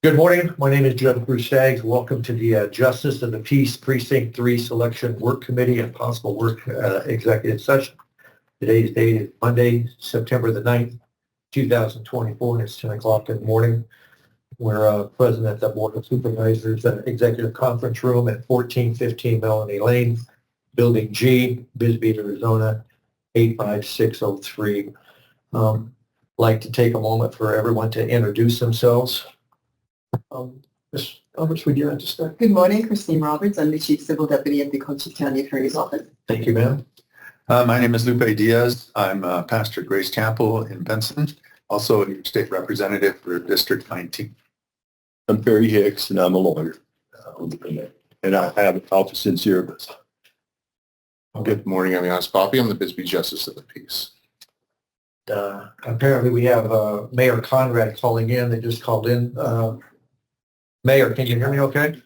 Good morning. My name is Judge Bruce Staggs. Welcome to the Justice of the Peace Precinct 3 Selection Work Committee and Possible Work Executive Session. Today's date is Monday, September the 9th, 2024, and it's 10 o'clock in the morning. We're present at the Board of Supervisors Executive Conference Room at 1415 Melanie Lane, Building G, Bisbee, Arizona, 85603. Like to take a moment for everyone to introduce themselves. Ms. Roberts, would you like to start? Good morning, Christine Roberts. I'm the Chief Civil Deputy at the Cochise County Attorney's Office. Thank you, ma'am. My name is Lupe Diaz. I'm Pastor Grace Campbell in Benson, also a state representative for District 19. I'm Perry Hicks, and I'm a lawyer. And I have an office in Sierra. Good morning, I'm Yanis Poppy. I'm the Bisbee Justice of the Peace. Apparently we have Mayor Conrad calling in. They just called in. Mayor, can you hear me okay?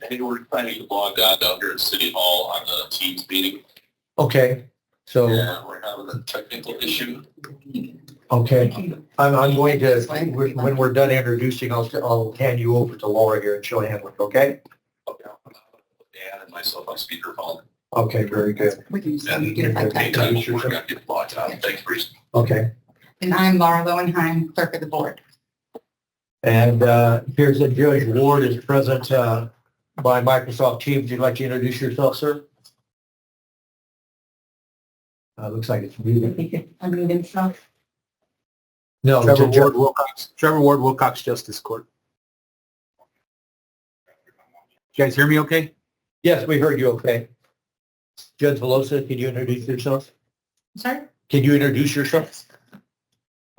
Hey, we're planning to log on down here at City Hall on the Teams meeting. Okay, so, Yeah, we're having a technical issue. okay. I'm going to, when we're done introducing, I'll hand you over to Laura here and she'll handle it, okay? Okay, I'm gonna put Dan and myself on speakerphone. Okay, very good. We can And get it back back. anytime we're gonna get logged on. Thanks, Bruce. Okay. And I'm Laura Lowenheim, clerk of the board. And here's that Judge Ward is present by Microsoft Teams. Would you like to introduce yourself, sir? Looks like it's muted. Unmute himself. No, Trevor it's a Ward Wilcox. Trevor Ward Wilcox Justice Court. You guys hear me okay? Yes, we heard you okay. Judge Velosa, can you introduce yourself? Sorry? Can you introduce yourself?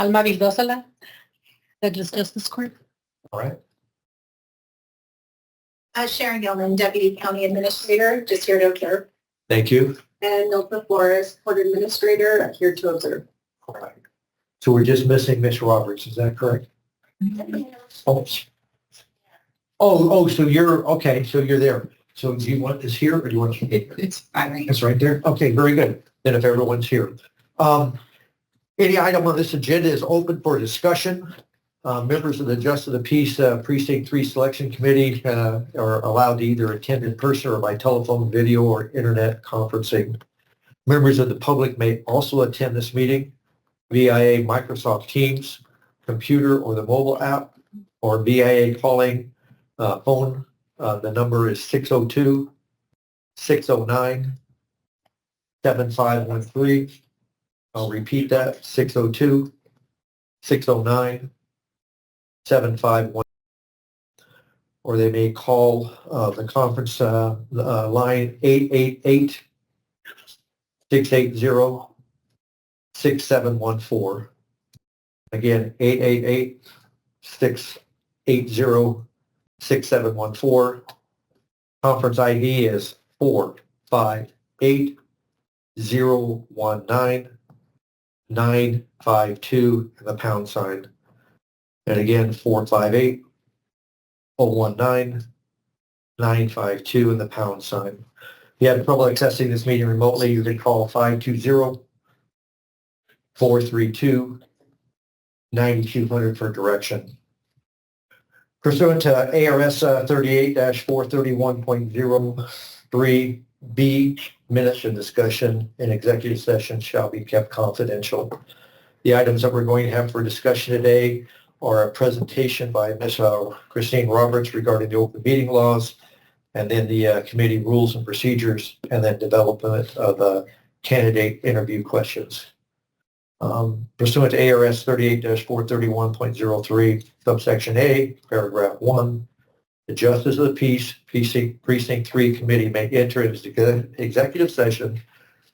Alma Vildosala, Judges Justice Court. All right. Sharon Gilman, Deputy County Administrator, just here to observe. Thank you. And Milton Flores, Court Administrator, here to observe. All right. So we're just missing Miss Roberts, is that correct? Oh, so you're, okay, so you're there. So do you want this here or do you want to? It's fine. It's right there? Okay, very good. Then if everyone's here. Any item on this agenda is open for discussion. Members of the Justice of the Peace Precinct 3 Selection Committee are allowed to either attend in person or by telephone, video, or internet conferencing. Members of the public may also attend this meeting via Microsoft Teams, computer, or the mobile app, or via calling phone. The number is 602-609-7513. I'll repeat that, 602-609-7513. Or they may call the conference line 888-680-6714. Again, 888-680-6714. Conference ID is 458-019-952 and the pound sign. And again, 458-019-952 and the pound sign. If you have trouble accessing this meeting remotely, you can call 520-432-9200 for direction. Pursuant to ARS 38-431.03B, minutes of discussion in executive session shall be kept confidential. The items that we're going to have for discussion today are a presentation by Ms. Christine Roberts regarding the open meeting laws, and then the committee rules and procedures, and then development of candidate interview questions. Pursuant to ARS 38-431.03, subsection A, paragraph 1, the Justice of the Peace Precinct 3 Committee may enter into executive session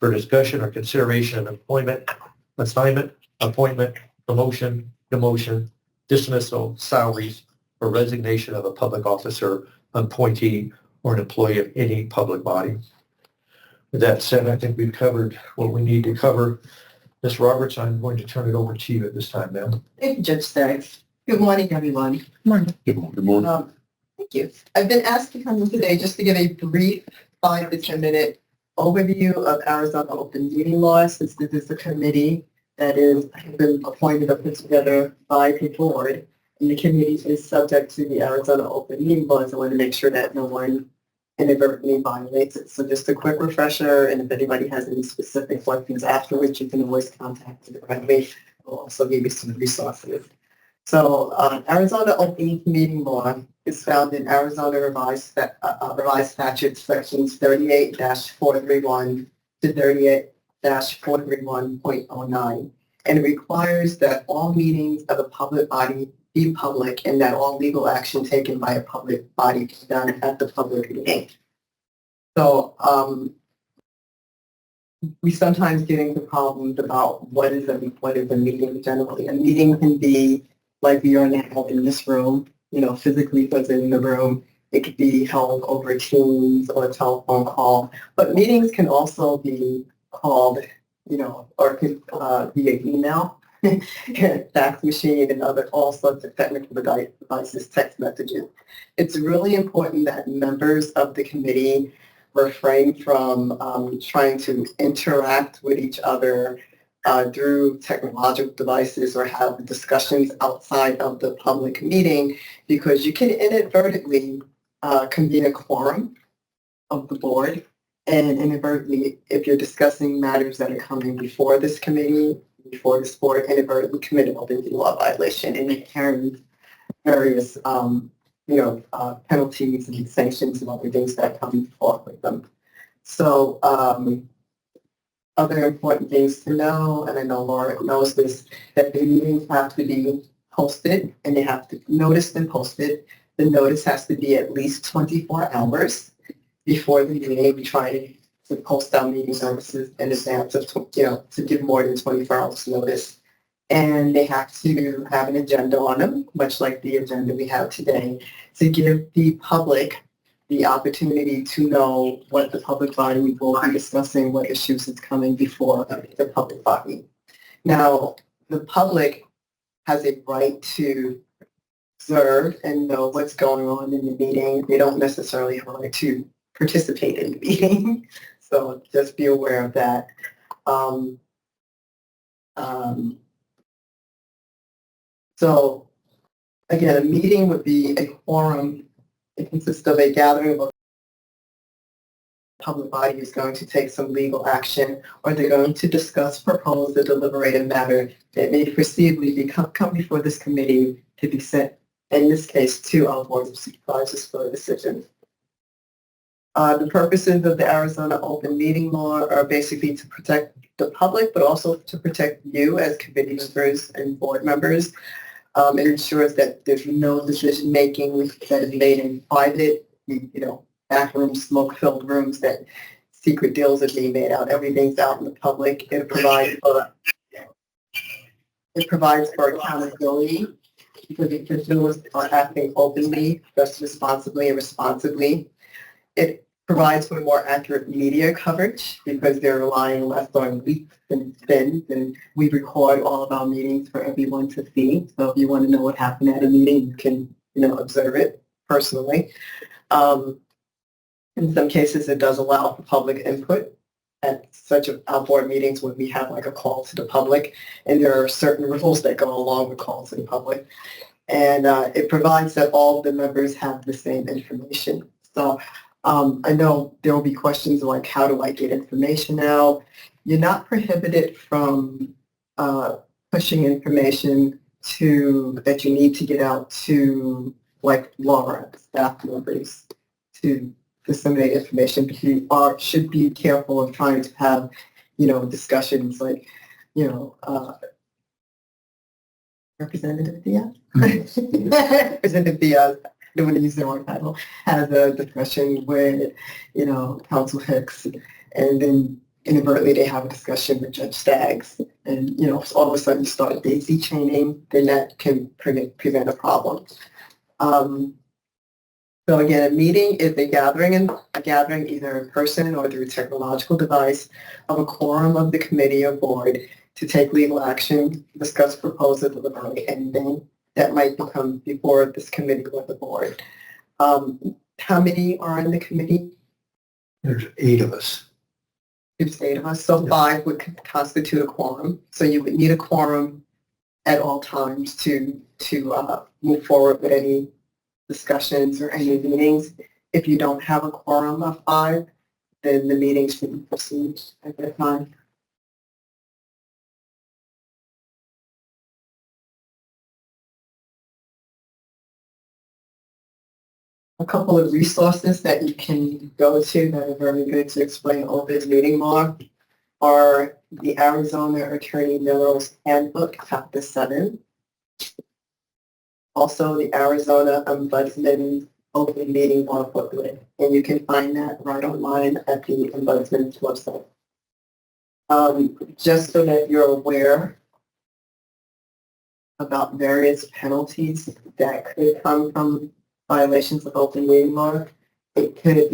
for discussion or consideration of employment, assignment, appointment, promotion, demotion, dismissal, salaries, or resignation of a public officer, appointee, or an employee of any public body. With that said, I think we've covered what we need to cover. Ms. Roberts, I'm going to turn it over to you at this time, ma'am. Thank you, Judge Staggs. Good morning, everyone. Morning. Good morning. Thank you. I've been asked to come in today just to give a brief 5 to 10 minute overview of Arizona open meeting law, since this is a committee that has been appointed or put together by the board. And the committee is subject to the Arizona open meeting laws. I want to make sure that no one inadvertently violates it. So just a quick refresher, and if anybody has any specific questions afterwards, you can always contact me directly. We'll also give you some resources. So Arizona open meeting law is found in Arizona revised statute sections 38-431 to 38-431.09. And it requires that all meetings of a public body be public and that all legal action taken by a public body be done at the public meeting. So we sometimes get into problems about what is a meeting generally. A meeting can be like we are now in this room, physically present in the room. It could be held over Teams or a telephone call, but meetings can also be called, or could via email, fax machine, and all sorts of technical devices, text messages. It's really important that members of the committee refrain from trying to interact with each other through technological devices or have discussions outside of the public meeting, because you can inadvertently convene a quorum of the board, and inadvertently, if you're discussing matters that are coming before this committee, before this board, inadvertently commit an open meeting law violation, and it carries various penalties and sanctions and other things that come forth with them. So other important things to know, and I know Laura knows this, that the meetings have to be posted, and they have to noticed and posted. The notice has to be at least 24 hours before the meeting. We try to post our meeting notices in advance of, to give more than 24 hours notice. And they have to have an agenda on them, much like the agenda we have today, to give the public the opportunity to know what the public body will be discussing, what issues is coming before the public body. Now, the public has a right to observe and know what's going on in the meeting. They don't necessarily have a right to participate in the meeting. So just be aware of that. So again, a meeting would be a quorum. It consists of a gathering of public body is going to take some legal action, or they're going to discuss, propose, or deliberate a matter that may perceivably come before this committee to be sent, in this case, to our board of supervisors for a decision. The purposes of the Arizona open meeting law are basically to protect the public, but also to protect you as committee members and board members. It ensures that there's no decision-making that is made in private, back rooms, smoke-filled rooms, that secret deals are being made out. Everything's out in the public. It provides for accountability, because the individuals are acting openly, just responsibly and responsibly. It provides for more accurate media coverage, because they're relying less on leaks and spins, and we record all of our meetings for everyone to see. So if you want to know what happened at a meeting, you can, observe it personally. In some cases, it does allow for public input at such our board meetings when we have like a call to the public, and there are certain rules that go along with calls to the public. And it provides that all of the members have the same information. So I know there will be questions like, how do I get information out? You're not prohibited from pushing information that you need to get out to, like, Laura, staff members, to disseminate information, but you should be careful of trying to have, discussions like, Representative Diaz? Representative Diaz, I don't want to use the wrong title, has a discussion with, Council Hicks, and then inadvertently they have a discussion with Judge Staggs, and, all of a sudden you start daisy chaining, then that can prevent a problem. So again, a meeting is a gathering either in person or through a technological device of a quorum of the committee or board to take legal action, discuss, propose, or deliberate anything that might become before this committee or the board. How many are in the committee? There's 8 of us. There's 8 of us, so 5 would constitute a quorum. So you would need a quorum at all times to move forward with any discussions or any meetings. If you don't have a quorum of 5, then the meeting should proceed at that time. A couple of resources that you can go to that are very good to explain open meeting law are the Arizona Attorney General's Handbook, Chapter 7. Also, the Arizona Ombudsman Open Meeting Law Booklet, and you can find that right online at the Ombudsman's website. Just so that you're aware about various penalties that could come from violations of open meeting law, it could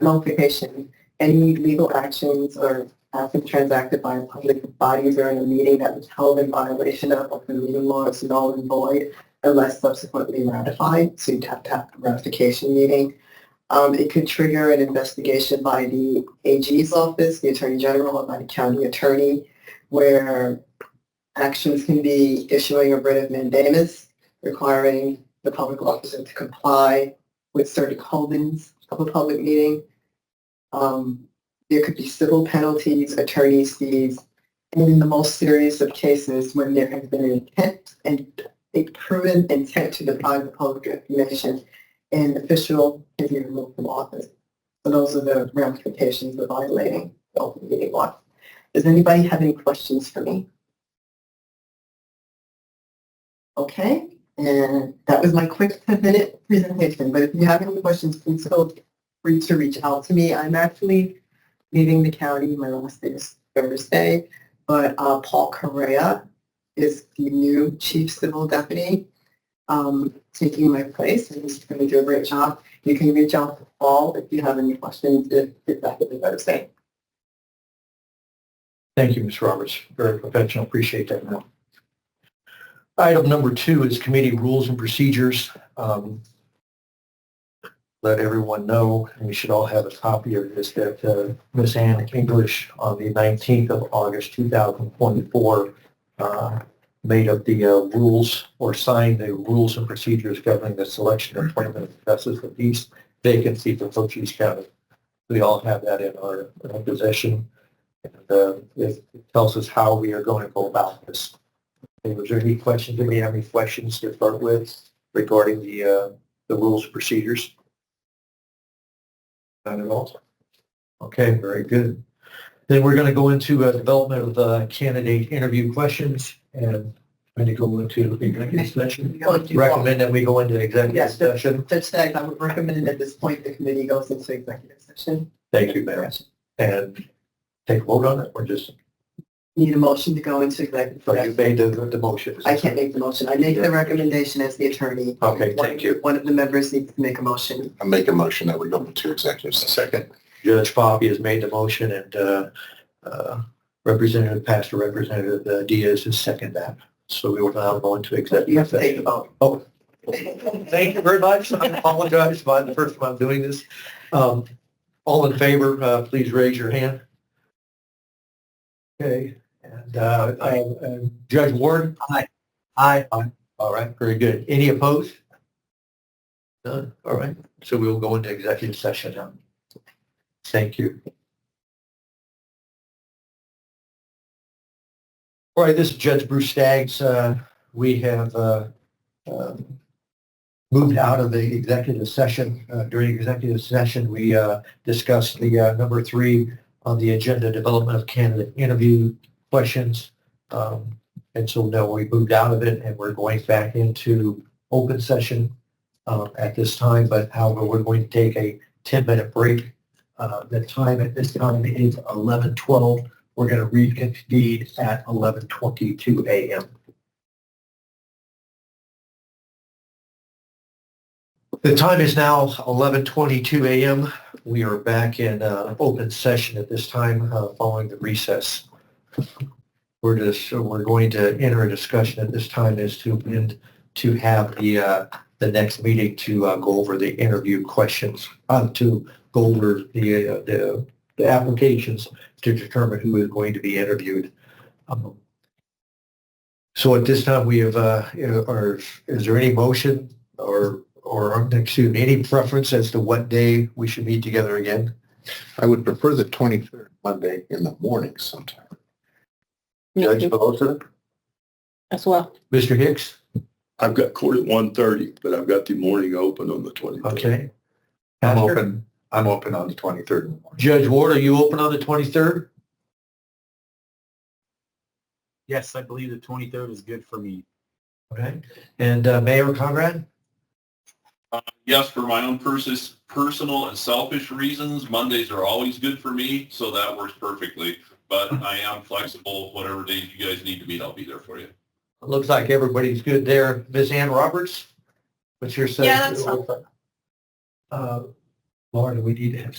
nullification, any legal actions or actions transacted by a public body during a meeting that was held in violation of open meeting law is null and void unless subsequently ratified. So you'd have to have a ratification meeting. It could trigger an investigation by the AG's office, the Attorney General, or by the county attorney, where actions can be issuing a writ of mandamus, requiring the public officer to comply with certain holdings of a public meeting. There could be civil penalties, attorney's fees, and in the most serious of cases, when there has been an intent and a proven intent to deprive the public of information, an official can be removed from office. So those are the ramifications of violating the open meeting law. Does anybody have any questions for me? Okay, and that was my quick 10-minute presentation. But if you have any questions, please feel free to reach out to me. I'm actually leaving the county. My last day is Thursday, but Paul Correa is the new Chief Civil Deputy taking my place, and he's going to do a great job. You can reach out to Paul if you have any questions if that is what I say. Thank you, Ms. Roberts. Very professional. Appreciate that. Now. Item number 2 is committee rules and procedures. Let everyone know, and we should all have a copy of this, that Ms. Ann English on the 19th of August 2024 made up the rules or signed the rules and procedures governing the selection and appointment of justice of peace vacancy for Cochise County. We all have that in our possession, and it tells us how we are going to go about this. And was there any questions? Do we have any questions to start with regarding the rules and procedures? None at all. Okay, very good. Then we're going to go into development of candidate interview questions, and going to go into executive session. Recommend that we go into executive session. Judge Staggs, I would recommend at this point the committee goes into executive session. Thank you, ma'am. And take a vote on it, or just Need a motion to go into executive so you session. made the motion. I can't make the motion. I make the recommendation as the attorney. Okay, thank you. One of the members needs to make a motion. I make a motion that we go into executive session. Second. Judge Poppy has made the motion, and Pastor Representative Diaz has seconded that. So we will now go into You executive have to take session. a vote. Oh, thank you very much. I apologize for the first time I'm doing this. All in favor, please raise your hand. Okay, and Judge Ward? Aye. Aye. All right, very good. Any opposed? None. All right, so we will go into executive session now. Thank you. All right, this is Judge Bruce Staggs. We have moved out of the executive session. During executive session, we discussed the number 3 on the agenda, development of candidate interview questions. And so now we moved out of it, and we're going back into open session at this time. But however, we're going to take a 10-minute break. The time at this time is 11:12. We're going to reconvene at 11:22 a.m. The time is now 11:22 a.m. We are back in open session at this time following the recess. We're going to enter a discussion at this time as to when to have the next meeting to go over the interview questions, to go over the applications to determine who is going to be interviewed. So at this time, we have, or is there any motion or excuse me, any preference as to what day we should meet together again? I would prefer the 23rd, Monday in the morning sometime. Judge Pelosi? As well. Mr. Hicks? I've got court at 1:30, but I've got the morning open on the 23rd. Okay. I'm Pastor? open on the 23rd. in the morning. Judge Ward, are you open on the 23rd? Yes, I believe the 23rd is good for me. Okay. And Mayor Conrad? Yes, for my own personal and selfish reasons, Mondays are always good for me, so that works perfectly. But I am flexible. Whatever days you guys need to meet, I'll be there for you. Looks like everybody's good there. Ms. Ann Roberts? What's your say? Yeah, that's fine. Laura, do we need to have,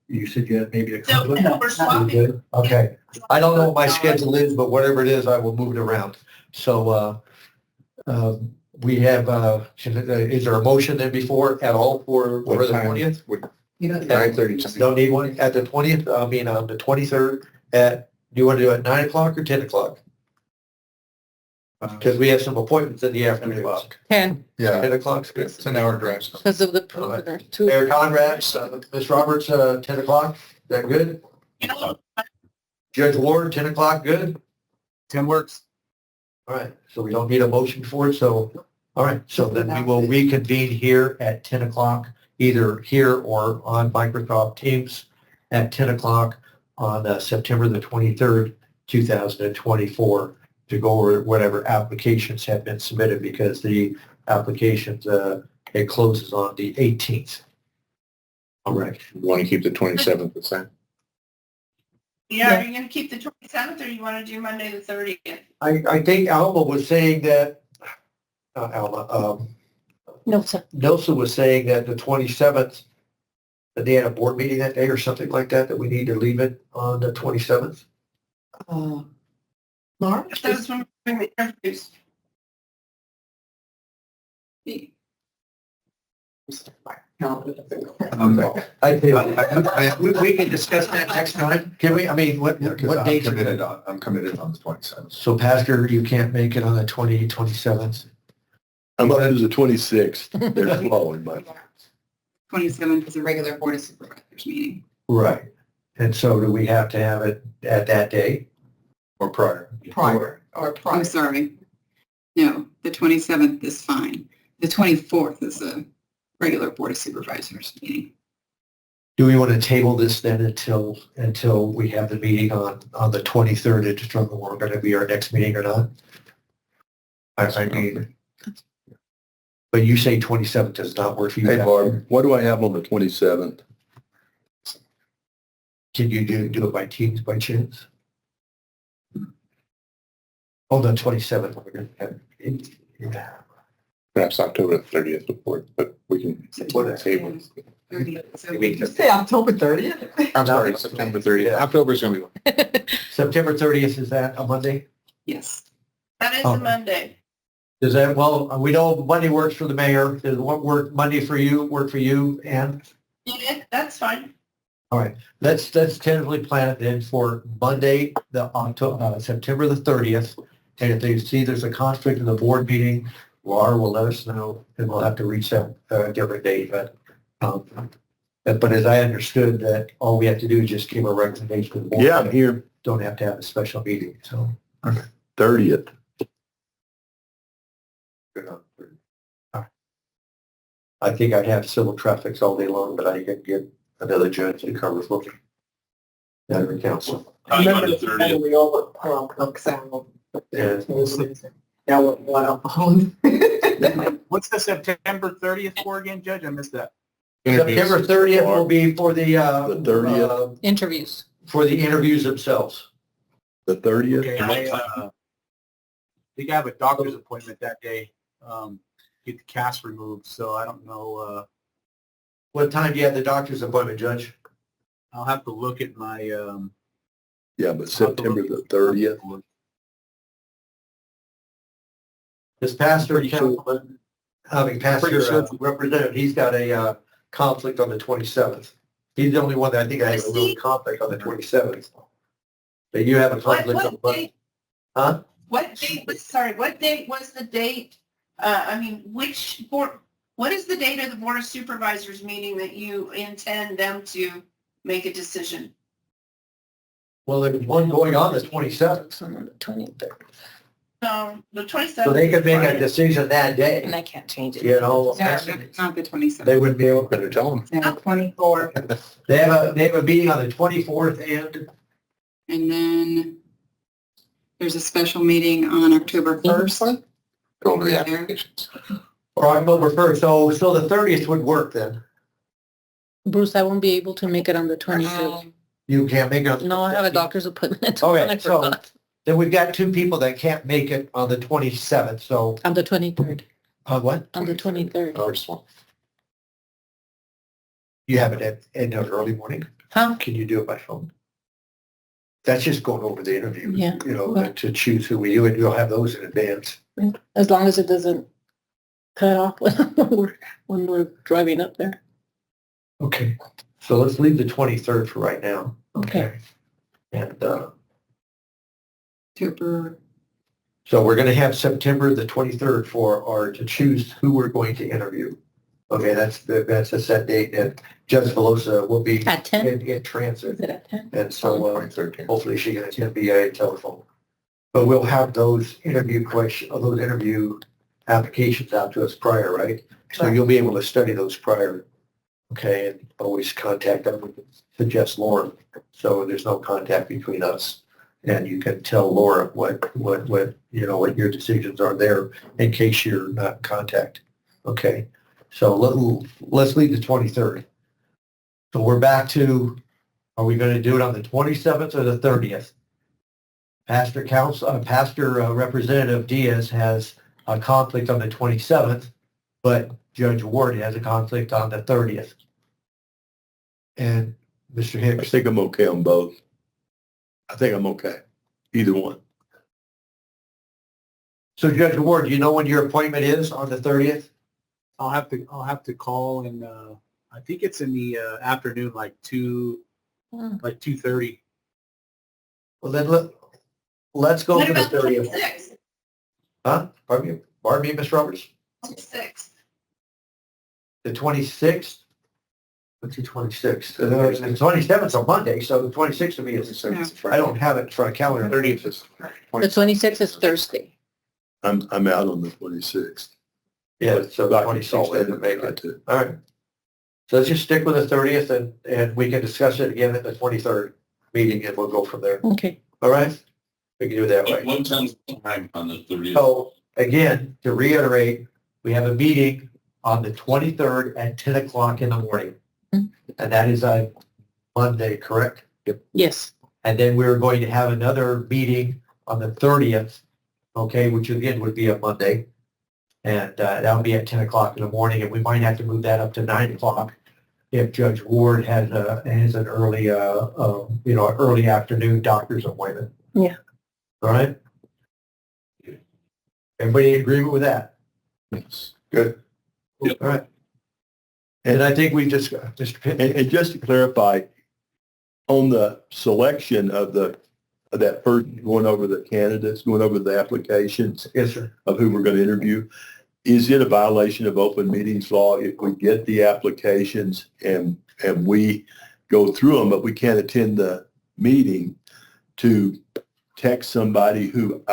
you said you had maybe a So, conflict? no, we're swapping. You good? Okay. I don't know what my schedule is, but whatever it is, I will move it around. So, we have, is there a motion then before at all for the 20th? You know, 9:30. Don't need one at the 20th, on the 23rd do you want to do it at 9 o'clock or 10 o'clock? Because we have some appointments in the afternoon. 10, 10 Yeah, o'clock's good. it's an hour drive. So. because of the All right. prisoner. Two. Mayor Conrad, Ms. Roberts, 10 o'clock, is that good? Judge Ward, 10 o'clock, good? 10 works. All right, so we don't need a motion for it, so, all right, so then we will reconvene here at 10 o'clock, either here or on Microsoft Teams at 10 o'clock on September the 23rd, 2024, to go over whatever applications have been submitted, because the applications, it closes on the 18th. All right. You want to keep the 27th the same? Yeah, are you gonna keep the 27th, or you wanna do Monday the 30th? I think Alma was saying that, Alma, No, sir. Nelson was saying that the 27th, that they had a board meeting that day or something like that, that we need to leave it on the 27th. March? That's when we're doing the interviews. I think, we can discuss that next time, can we? I mean, what Yeah, 'cause dates are committed good? I'm committed on the 27th. So Pastor, you can't make it on the 27th? I'm up to the 26th. They're following my. 27th is a regular Board of Supervisors meeting. Right. And so do we have to have it at that day? Or prior. Prior or I'm prior. sorry. No, the 27th is fine. The 24th is a regular Board of Supervisors meeting. Do we want to table this then until we have the meeting on the 23rd to determine whether we're going to be our next meeting or not? I mean, but you say 27th does not work for you. Hey, Barb, what do I have on the 27th? Can you do it by Teams by chance? Hold on, 27th. We're going to have, yeah. Perhaps October the 30th before, but we can table. 30th. So Did you say October 30th? I'm sorry, September 30th. October's going to be. September 30th, is that a Monday? yes. That is Oh. a Monday. Does that, well, we know Monday works for the mayor. Does what work Monday for you, work for you, Ann? Yeah, that's fine. All right, let's tentatively plan it then for Monday, September the 30th. And if they see there's a conflict in the board meeting, Laura will let us know, and we'll have to reach out a different date. But as I understood that all we have to do is just give a recommendation to the board. Yeah, I'm here. Don't have to have a special meeting, so. 30th. I think I'd have civil traffics all day long, but I can get another judge to cover for me. That council. On the 30th. We all cook sound. Yeah. Now we're one on phone. What's the September 30th for again, Judge? I missed that. September 30th will be for the 30th. Interviews. for the interviews themselves. The 30th? Okay, I think I have a doctor's appointment that day. Get the cast removed, so I don't know. What time do you have the doctor's appointment, Judge? I'll have to look at my. Yeah, but September the 30th. This pastor, Pretty sure. pastor Pretty sure. representative, he's got a conflict on the 27th. He's the only one that I think has a real conflict on the 27th. But you have a conflict on the What date? Huh? What date was the date? Which board, what is the date of the Board of Supervisors meeting that you intend them to make a decision? Well, there's one going on the 27th, On the 23rd. No, the 27th. so they could make a decision that And day, I can't change it. you know. No, not the 27th. They wouldn't be able, Better tell them. No, 24. they have a meeting on the 24th and, And then there's a special meeting on October 1st. Go over the Yeah. applications. or October 1st, so the 30th would work then. Bruce, I won't be able to make it on the 23rd. You can't make it. No, I have a doctor's appointment. Okay, I so- forgot. Then we've got two people that can't make it on the 27th, so, On the 23rd. what? On the 23rd. First one. You have it in the early morning? Huh? Can you do it by phone? That's just going over the interview. Yeah. You know, to choose who we do, and you'll have those in advance. As long as it doesn't cut off when we're driving up there. Okay. So let's leave the 23rd for right now. Okay. And, October, so we're going to have September the 23rd to choose who we're going to interview. Okay, that's a set date, and Judge Velosa will be At 10? in transit, Is it at 10? and so 23rd. hopefully she can attend via telephone. But we'll have those interview applications out to us prior, right? So you'll be able to study those prior, okay, and always contact them, suggest Laura, so there's no contact between us. And you can tell Laura what your decisions are there in case you're not in contact. Okay, so let's leave the 23rd. So we're back to, are we going to do it on the 27th or the 30th? Pastor Representative Diaz has a conflict on the 27th, but Judge Ward has a conflict on the 30th. And Mr. I Hicks, think I'm okay on both. I think I'm okay. Either one. so Judge Ward, do you know when your appointment is on the 30th? I'll have to call and, I think it's in the afternoon, like 2:30. Well, then let's go What for the about the 30th. 26th? Huh? Pardon me, Ms. Roberts? 26th. The 26th? What's the 26th? The 27th is a Monday, so the 26th will be, I don't have it for a calendar. 30th is. The 26th is Thursday. I'm out on the 26th. Yeah, so the I can 26th call in doesn't and make try it. to. All right. So let's just stick with the 30th and we can discuss it again at the 23rd meeting and we'll go from there. Okay. All right? We can do it that way. One time on the 30th. So again, to reiterate, we have a meeting on the 23rd at 10 o'clock in the morning. Mhm. And that is on Monday, correct? Yes. And then we're going to have another meeting on the 30th, okay, which again would be a Monday. And that'll be at 10 o'clock in the morning, and we might have to move that up to 9 o'clock if Judge Ward has an early, early afternoon doctor's appointment. Yeah. All right? Everybody in agreement with that? Yes. Good. Yep. All right. And I think we just, Mr. Pitt. And just to clarify, on the selection of that person going over the candidates, going over the applications Yes, sir. of who we're going to interview, is it a violation of open meetings law if we get the applications and we go through them, but we can't attend the meeting to text somebody You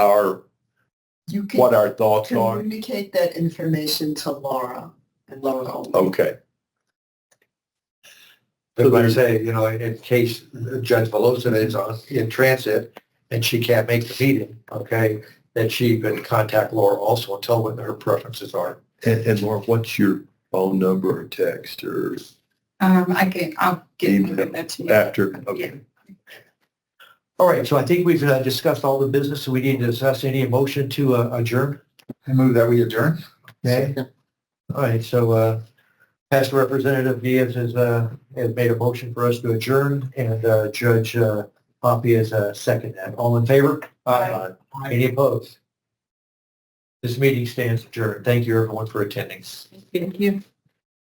what can our thoughts are? communicate that information to Laura and Laura only. Okay. As I say, in case Judge Velosa is in transit and she can't make the meeting, okay, that she can contact Laura also and tell what her preferences are. And Laura, what's your phone number or text or I'll get that to you. after? Okay. All right, so I think we've discussed all the business, so we need to discuss any motion to adjourn. I move that we adjourn. Okay. All right, so Pastor Representative Diaz has made a motion for us to adjourn, and Judge Poppy has seconded that. All in favor? Aye. Any opposed? This meeting stands adjourned. Thank you, everyone, for attending. Thank you.